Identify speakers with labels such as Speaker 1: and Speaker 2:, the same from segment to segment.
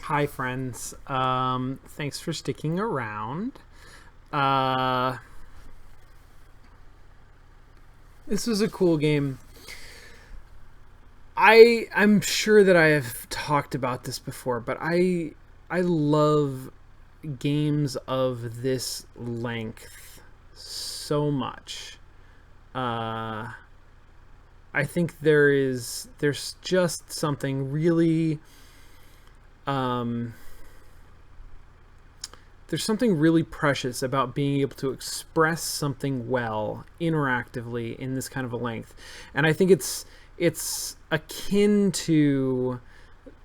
Speaker 1: Hi, friends. Thanks for sticking around. Uh, this was a cool game. I'm sure that I have talked about this before, but I love games of this length so much. Uh, I think there's just something really um, there's something really precious about being able to express something well interactively in this kind of a length, and I think it's akin to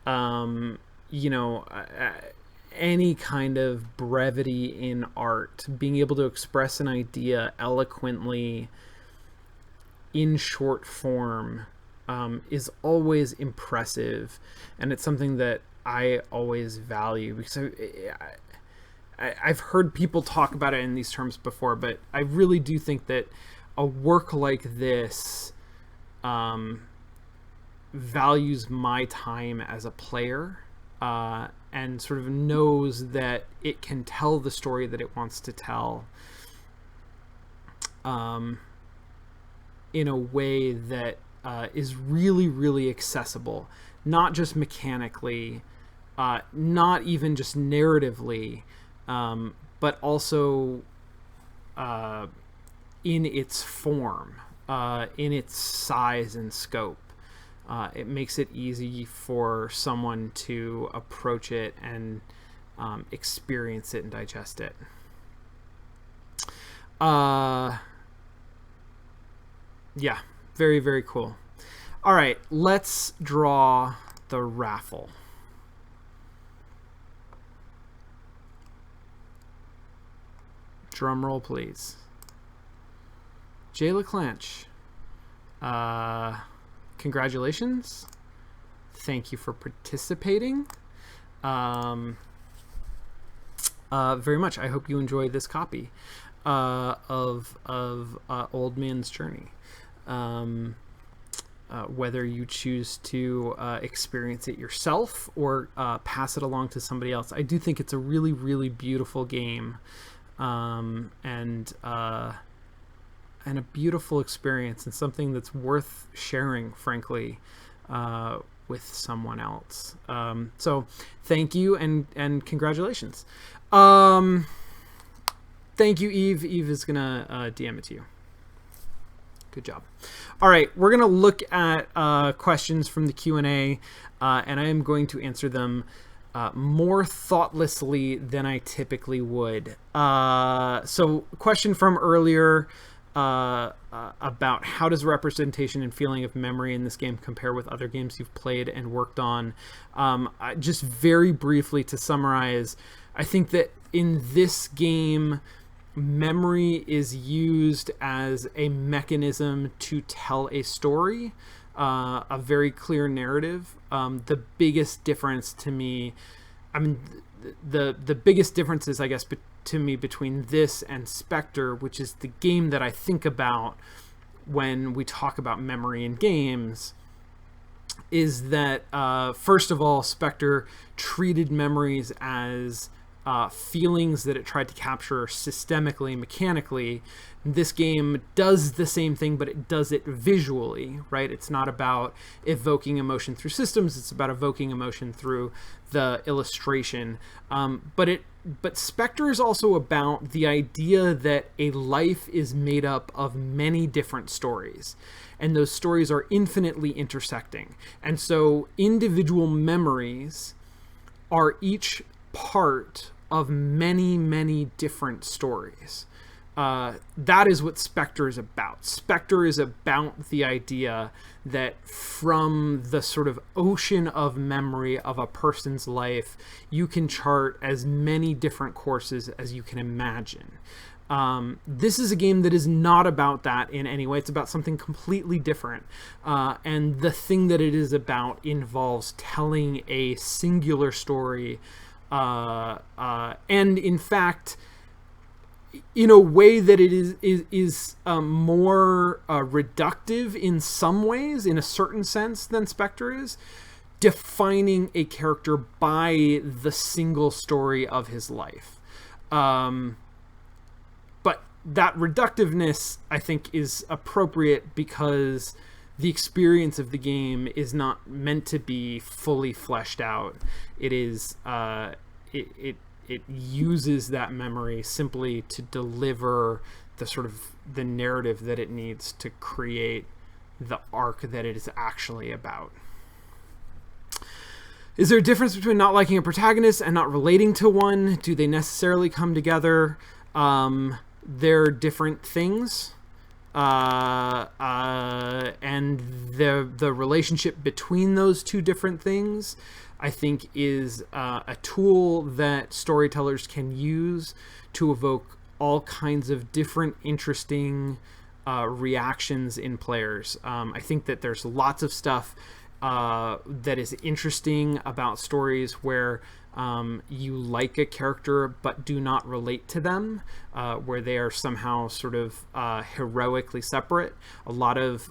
Speaker 1: um, you know any kind of brevity in art, being able to express an idea eloquently in short form is always impressive, and it's something that I always value because I've heard people talk about it in these terms before, but I really do think that a work like this um, values my time as a player and sort of knows that it can tell the story that it wants to tell um, in a way that is really, really accessible, not just mechanically, not even just narratively, but also uh, in its form, in its size and scope. It makes it easy for someone to approach it and experience it and digest it. Yeah, very, very cool. All right, let's draw the raffle. Drum roll, please. Jay LeClanche. Congratulations. Thank you for participating. Very much. I hope you enjoy this copy of Old Man's Journey. Whether you choose to experience it yourself or pass it along to somebody else, I do think it's a really, really beautiful game, and a beautiful experience, and something that's worth sharing, frankly, with someone else. So thank you, and congratulations. Thank you, Eve. Eve is gonna DM it to you. Good job. All right, we're gonna look at questions from the Q&A, and I am going to answer them more thoughtlessly than I typically would. So question from earlier about how does representation and feeling of memory in this game compare with other games you've played and worked on. Just very briefly to summarize, I think that in this game, memory is used as a mechanism to tell a story, a very clear narrative. The biggest difference to me, the biggest differences, I guess, to me between this and Spectre, which is the game that I think about when we talk about memory in games, is that first of all, Spectre treated memories as feelings that it tried to capture systemically, mechanically. This game does the same thing, but it does it visually, right? It's not about evoking emotion through systems, it's about evoking emotion through the illustration. But Spectre is also about the idea that a life is made up of many different stories, and those stories are infinitely intersecting. And so individual memories are each part of many, many different stories. That is what Spectre is about. Spectre is about the idea that from the sort of ocean of memory of a person's life, you can chart as many different courses as you can imagine. This is a game that is not about that in any way. It's about something completely different. And the thing that it is about involves telling a singular story, and in fact, in a way that it is more reductive in some ways, in a certain sense, than Spectre is, defining a character by the single story of his life. But that reductiveness, I think, is appropriate because the experience of the game is not meant to be fully fleshed out. It is it uses that memory simply to deliver the sort of the narrative that it needs to create the arc that it is actually about. Is there a difference between not liking a protagonist and not relating to one? Do they necessarily come together? They're different things. And the relationship between those two different things, I think, is a tool that storytellers can use to evoke all kinds of different interesting reactions in players. I think that there's lots of stuff that is interesting about stories where you like a character but do not relate to them, where they are somehow sort of heroically separate. A lot of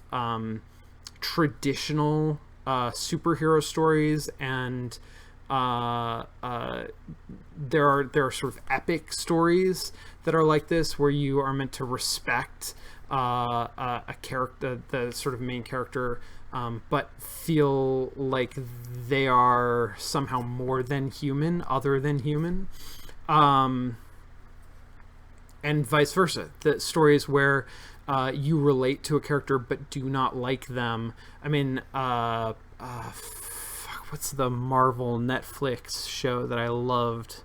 Speaker 1: traditional superhero stories, and there are sort of epic stories that are like this, where you are meant to respect a character, the sort of main character, but feel like they are somehow more than human, other than human, and vice versa. The stories where you relate to a character but do not like them. I mean, what's the Marvel Netflix show that I loved?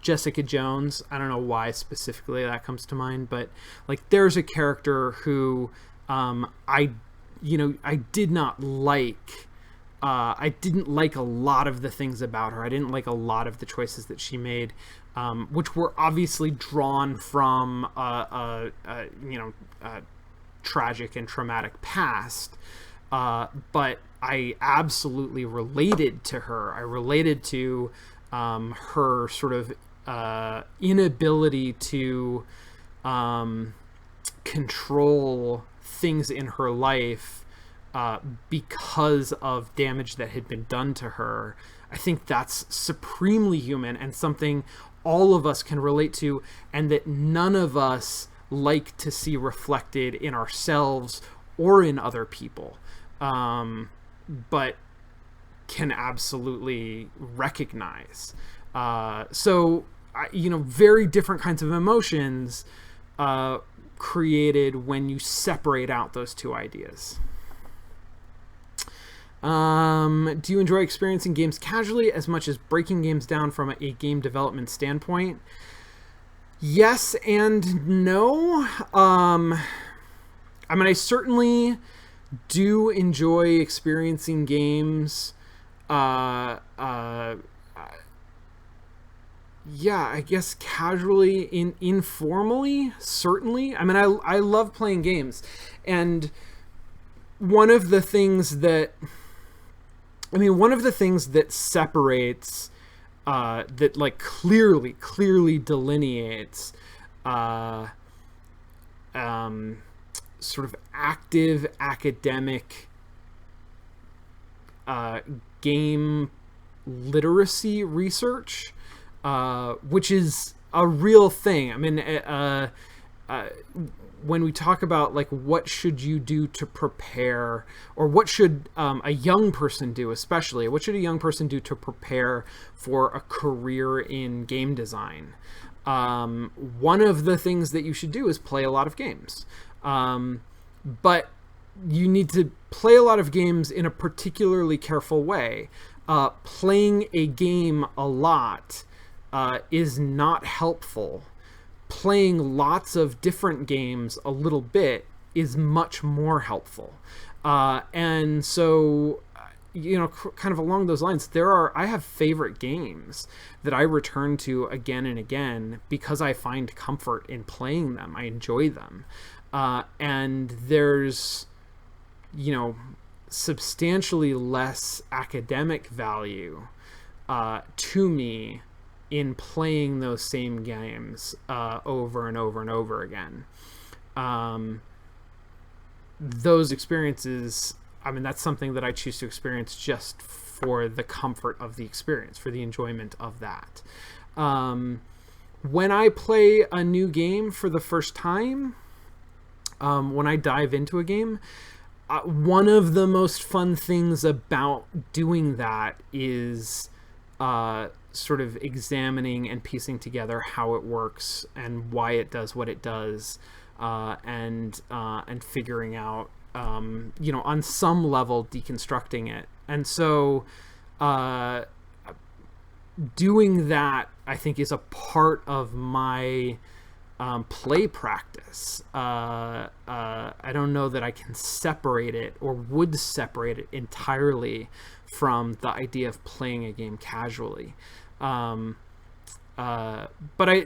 Speaker 1: Jessica Jones. I don't know why specifically that comes to mind, but like there's a character who I did not like. I didn't like a lot of the things about her. I didn't like a lot of the choices that she made, which were obviously drawn from a tragic and traumatic past. But I absolutely related to her. I related to her sort of inability to control things in her life because of damage that had been done to her. I think that's supremely human and something all of us can relate to, and that none of us like to see reflected in ourselves or in other people, but can absolutely recognize. So very different kinds of emotions created when you separate out those two ideas. Do you enjoy experiencing games casually as much as breaking games down from a game development standpoint? Yes and no. I mean, I certainly do enjoy experiencing games I guess casually, informally, certainly. I mean, I love playing games, and one of the things that separates that like clearly delineates sort of active academic game literacy research, which is a real thing. I mean, when we talk about like what should you do to prepare, or what should a young person do, especially what should a young person do to prepare for a career in game design, one of the things that you should do is play a lot of games, but you need to play a lot of games in a particularly careful way. Playing a game a lot is not helpful. Playing lots of different games a little bit is much more helpful. And so, kind of along those lines, I have favorite games that I return to again and again because I find comfort in playing them. I enjoy them. And there's, substantially less academic value to me in playing those same games over and over and over again. Those experiences, I mean, that's something that I choose to experience just for the comfort of the experience, for the enjoyment of that. When I play a new game for the first time, when I dive into a game, one of the most fun things about doing that is sort of examining and piecing together how it works and why it does what it does, and figuring out, on some level, deconstructing it. And so doing that, I think, is a part of my play practice. I don't know that I can separate it or would separate it entirely from the idea of playing a game casually. But I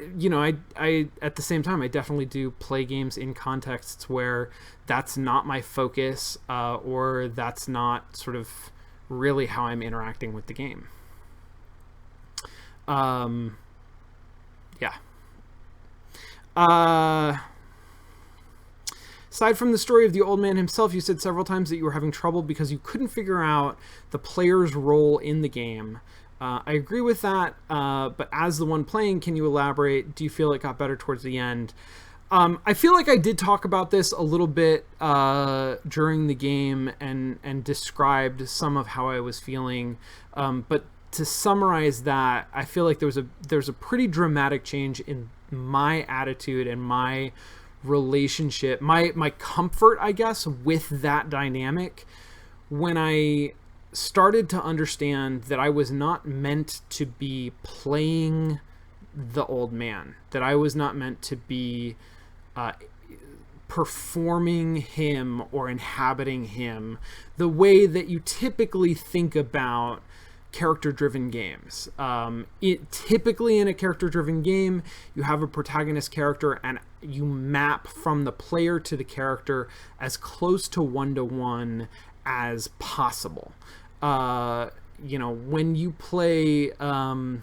Speaker 1: at the same time, I definitely do play games in contexts where that's not my focus, or that's not sort of really how I'm interacting with the game. Yeah. Aside from the story of the old man himself, you said several times that you were having trouble because you couldn't figure out the player's role in the game. I agree with that, but as the one playing, can you elaborate? Do you feel it got better towards the end? I feel like I did talk about this a little bit during the game and described some of how I was feeling, but to summarize that, I feel like there's a pretty dramatic change in my attitude and my relationship, my comfort, I guess, with that dynamic when I started to understand that I was not meant to be playing the old man, that I was not meant to be performing him or inhabiting him the way that you typically think about character-driven games. Typically in a character-driven game, you have a protagonist character and you map from the player to the character as close to one-to-one as possible. When you play the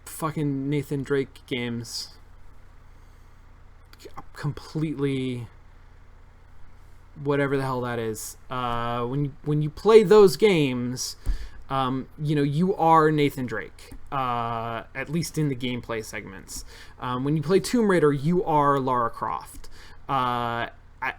Speaker 1: fucking Nathan Drake games, completely whatever the hell that is, when you play those games, you are Nathan Drake, at least in the gameplay segments. When you play Tomb Raider, you are Lara Croft.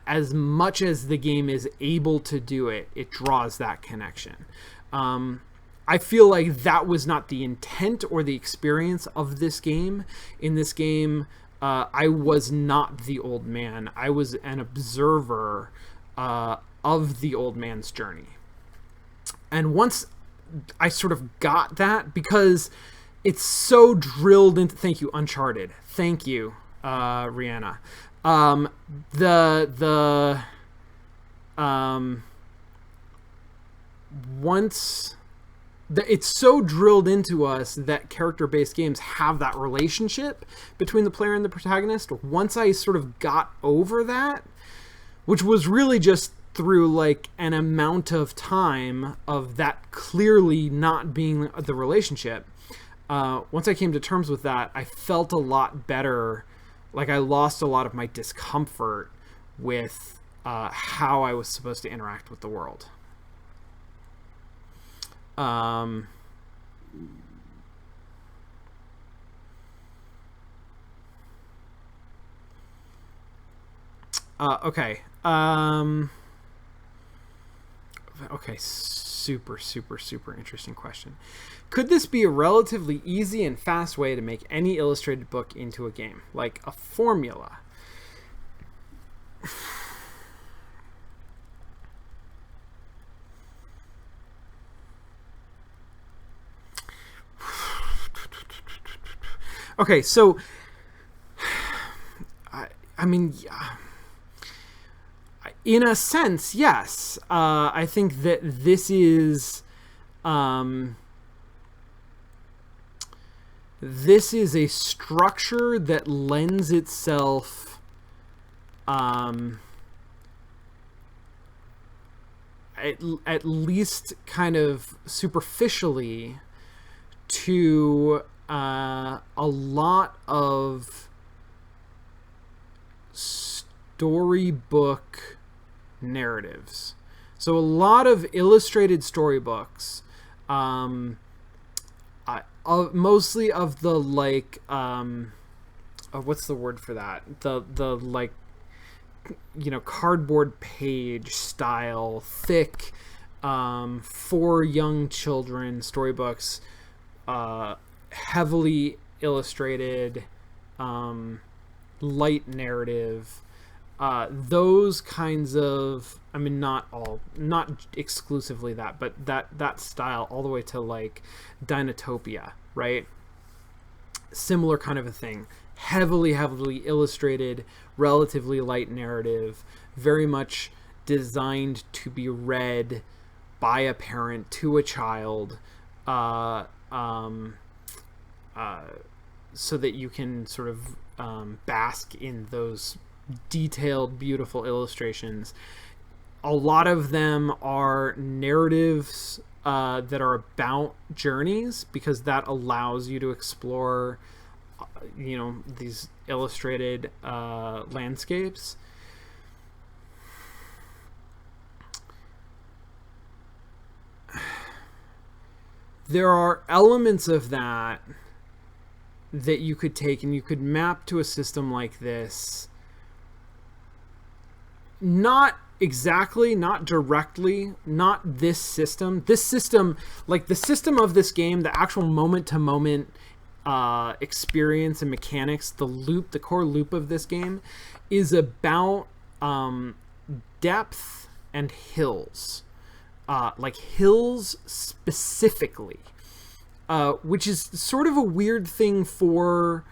Speaker 1: As much as the game is able to do it, it draws that connection. I feel like that was not the intent or the experience of this game. In this game, I was not the old man. I was an observer of the old man's journey. And once I sort of got that, because it's so drilled into... Thank you, Uncharted. Thank you, Rihanna. It's so drilled into us that character-based games have that relationship between the player and the protagonist. Once I sort of got over that, which was really just through like an amount of time of that clearly not being the relationship, once I came to terms with that, I felt a lot better. Like I lost a lot of my discomfort with how I was supposed to interact with the world. Okay. Okay. Super interesting question. Could this be a relatively easy and fast way to make any illustrated book into a game? Like a formula? Okay, so I mean, in a sense, yes. I think that this is a structure that lends itself at least kind of superficially to a lot of storybook narratives. So a lot of illustrated storybooks, mostly of the like, what's the word for that? The like, cardboard page style, thick, for young children storybooks, heavily illustrated, light narrative, those kinds of, I mean, not exclusively that, but that style all the way to like Dinotopia, right? Similar kind of a thing. Heavily illustrated, relatively light narrative, very much designed to be read by a parent to a child, so that you can sort of bask in those detailed, beautiful illustrations. A lot of them are narratives that are about journeys, because that allows you to explore these illustrated landscapes. There are elements of that you could take and you could map to a system like this. Not exactly, not directly, not this system. This system, like the system of this game, the actual moment-to-moment experience and mechanics, the core loop of this game is about depth and hills. Like hills specifically, which is sort of a weird thing for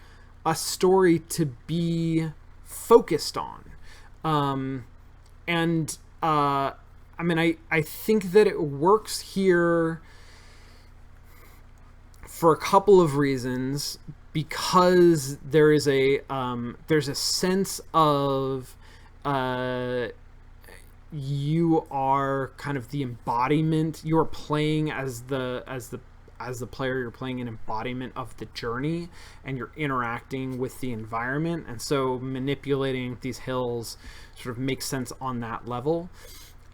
Speaker 1: a story to be focused on. I mean, I think that it works here for a couple of reasons, because there's a sense of you are kind of the embodiment. You are playing as the player. You're playing an embodiment of the journey, and you're interacting with the environment, and so manipulating these hills sort of makes sense on that level.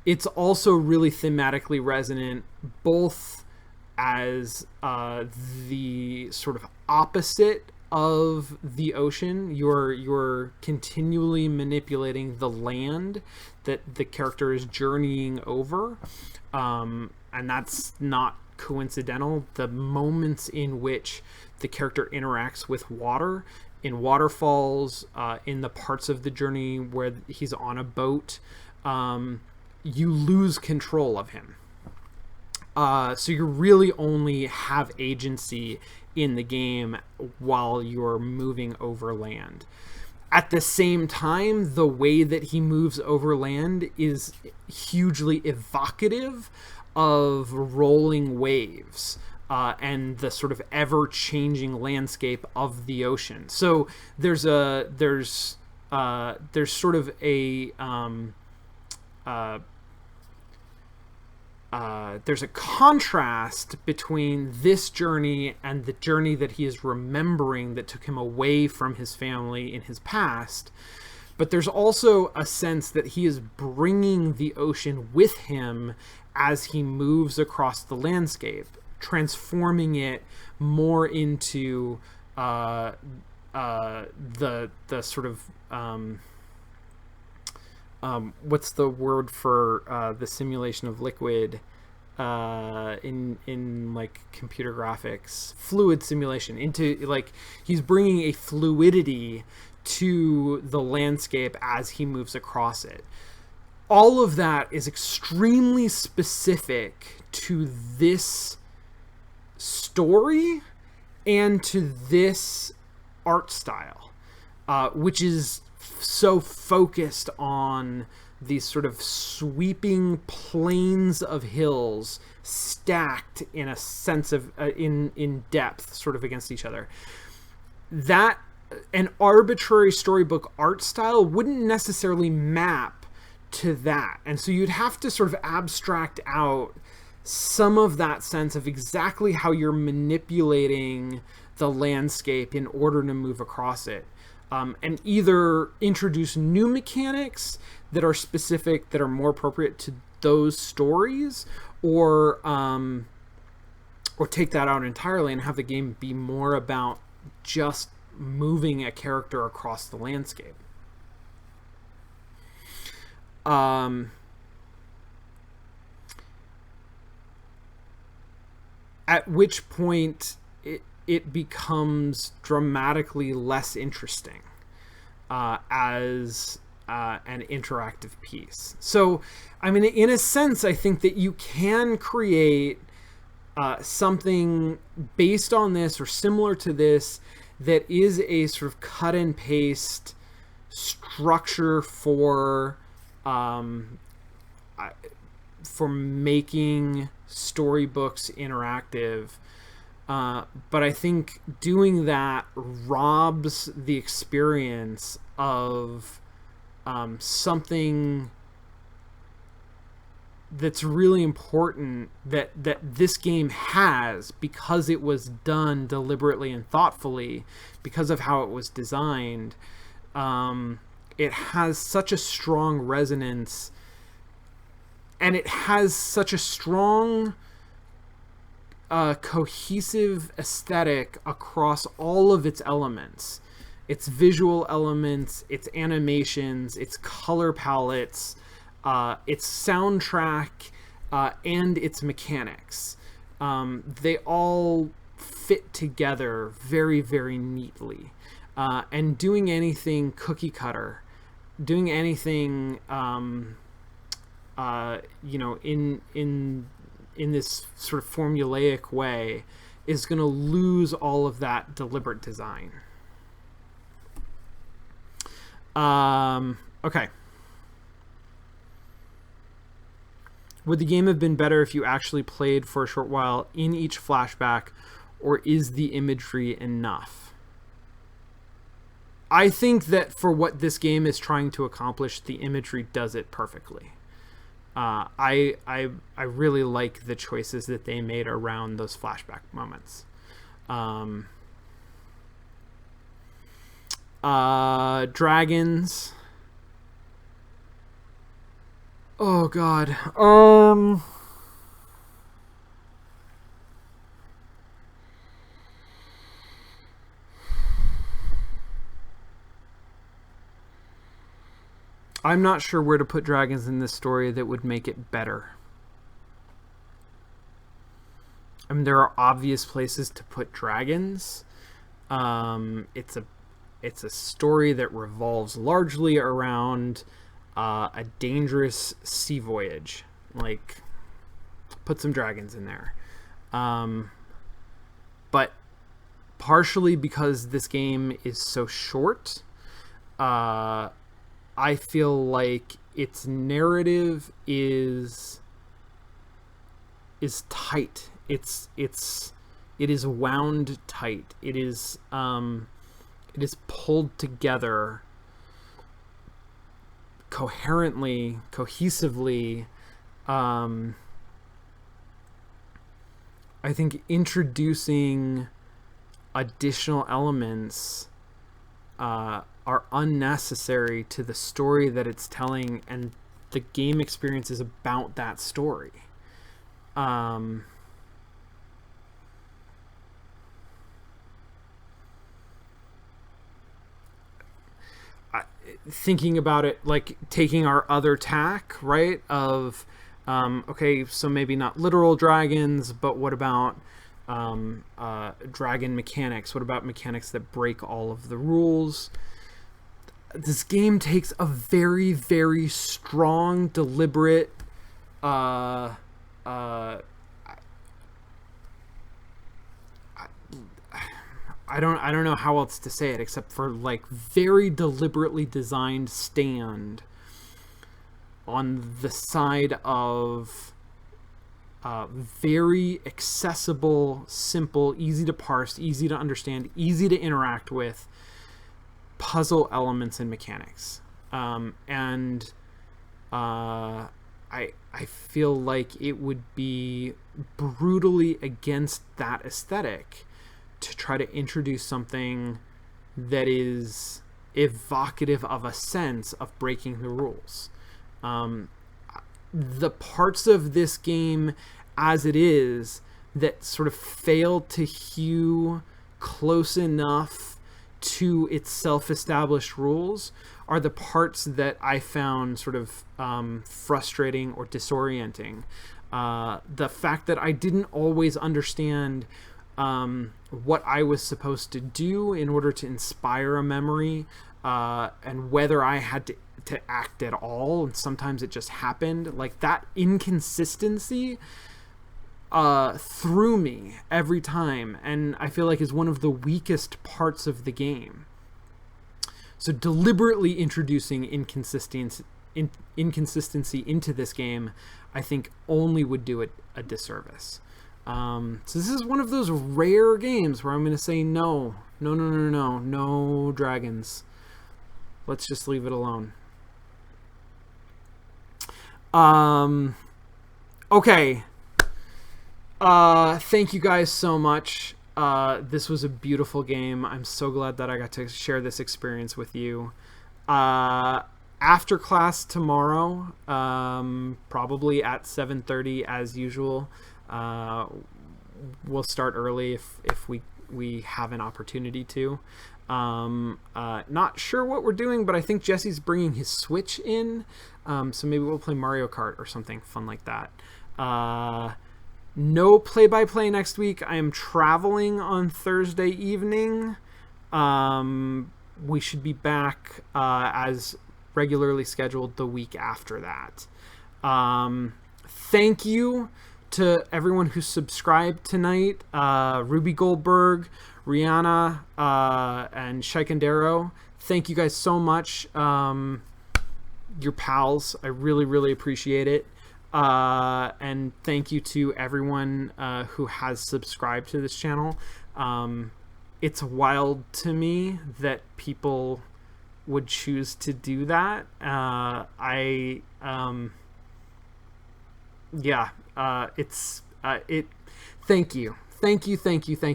Speaker 1: It's also really thematically resonant, both as the sort of opposite of the ocean. You're continually manipulating the land that the character is journeying over, and that's not coincidental. The moments in which the character interacts with water, in waterfalls, in the parts of the journey where he's on a boat, you lose control of him. So you really only have agency in the game while you're moving over land. At the same time, the way that he moves over land is hugely evocative of rolling waves, and the sort of ever-changing landscape of the ocean. So there's sort of a there's a contrast between this journey and the journey that he is remembering that took him away from his family in his past. But there's also a sense that he is bringing the ocean with him as he moves across the landscape, transforming it more into the sort of what's the word for the simulation of liquid in like computer graphics? Fluid simulation. Into, like, he's bringing a fluidity to the landscape as he moves across it. All of that is extremely specific to this story and to this art style, which is so focused on these sort of sweeping plains of hills stacked in a sense of in depth, sort of against each other. That an arbitrary storybook art style wouldn't necessarily map to that, and so you'd have to sort of abstract out some of that sense of exactly how you're manipulating the landscape in order to move across it. And either introduce new mechanics that are specific, that are more appropriate those stories, or take that out entirely and have the game be more about just moving a character across the landscape. At which point it becomes dramatically less interesting as an interactive piece. So, I mean, in a sense, I think that you can create something based on this or similar to this that is a sort of cut and paste structure for making storybooks interactive. But I think doing that robs the experience of something that's really important that this game has, because it was done deliberately and thoughtfully, because of how it was designed. It has such a strong resonance, and it has such a strong cohesive aesthetic across all of its elements. Its visual elements, its animations, its color palettes, its soundtrack, and its mechanics. They all fit together very, very neatly. And doing anything cookie cutter, doing anything, in this sort of formulaic way, is going to lose all of that deliberate design. Okay. Would the game have been better if you actually played for a short while in each flashback, or is the imagery enough? I think that for what this game is trying to accomplish, the imagery does it perfectly. I really like the choices that they made around those flashback moments. Dragons. Oh God. I'm not sure where to put dragons in this story that would make it better. I mean, there are obvious places to put dragons. It's a story that revolves largely around a dangerous sea voyage. Like, put some dragons in there. But partially because this game is so short, I feel like its narrative is tight. It is wound tight. It is pulled together coherently, cohesively. I think introducing additional elements are unnecessary to the story that it's telling, and the game experience is about that story. Thinking about it, like taking our other tack, right, of okay, so maybe not literal dragons, but what about dragon mechanics? What about mechanics that break all of the rules? This game takes a very, very strong, deliberate, I don't know how else to say it except for like very deliberately designed stand on the side of very accessible, simple, easy to parse, easy to understand, easy to interact with puzzle elements and mechanics. I feel like it would be brutally against that aesthetic to try to introduce something that is evocative of a sense of breaking the rules. the parts of this game as it is that sort of fail to hew close enough to its self-established rules are the parts that I found sort of frustrating or disorienting. The fact that I didn't always understand what I was supposed to do in order to inspire a memory, and whether I had to act at all, and sometimes it just happened. Like, that inconsistency threw me every time, and I feel like is one of the weakest parts of the game. So deliberately introducing inconsistency into this game, I think only would do it a disservice. So this is one of those rare games where I'm going to say no dragons. Let's just leave it alone. Okay. Thank you guys so much. This was a beautiful game. I'm so glad that I got to share this experience with you. After class tomorrow, probably at 7:30 as usual. We'll start early if we have an opportunity to. Not sure what we're doing, but I think Jesse's bringing his Switch in, so maybe we'll play Mario Kart or something fun like that. No play-by-play next week. I am traveling on Thursday evening. We should be back as regularly scheduled the week after that. Thank you to everyone who subscribed tonight. Ruby Goldberg, Rihanna, and Shikandero. Thank you guys so much. You're pals. I really, really appreciate it. And thank you to everyone who has subscribed to this channel. It's wild to me that people would choose to do that. Thank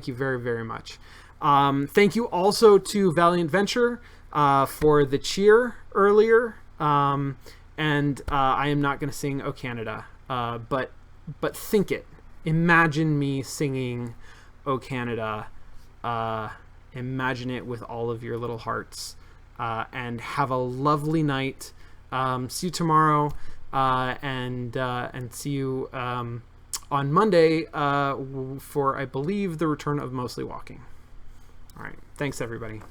Speaker 1: you very, very much. Thank you also to Valiant Venture for the cheer earlier. And I am not going to sing "O Canada," but think it. Imagine me singing "O Canada." Imagine it with all of your little hearts, and have a lovely night. See you tomorrow, and see you on Monday for, I believe, the return of Mostly Walking. All right, thanks everybody.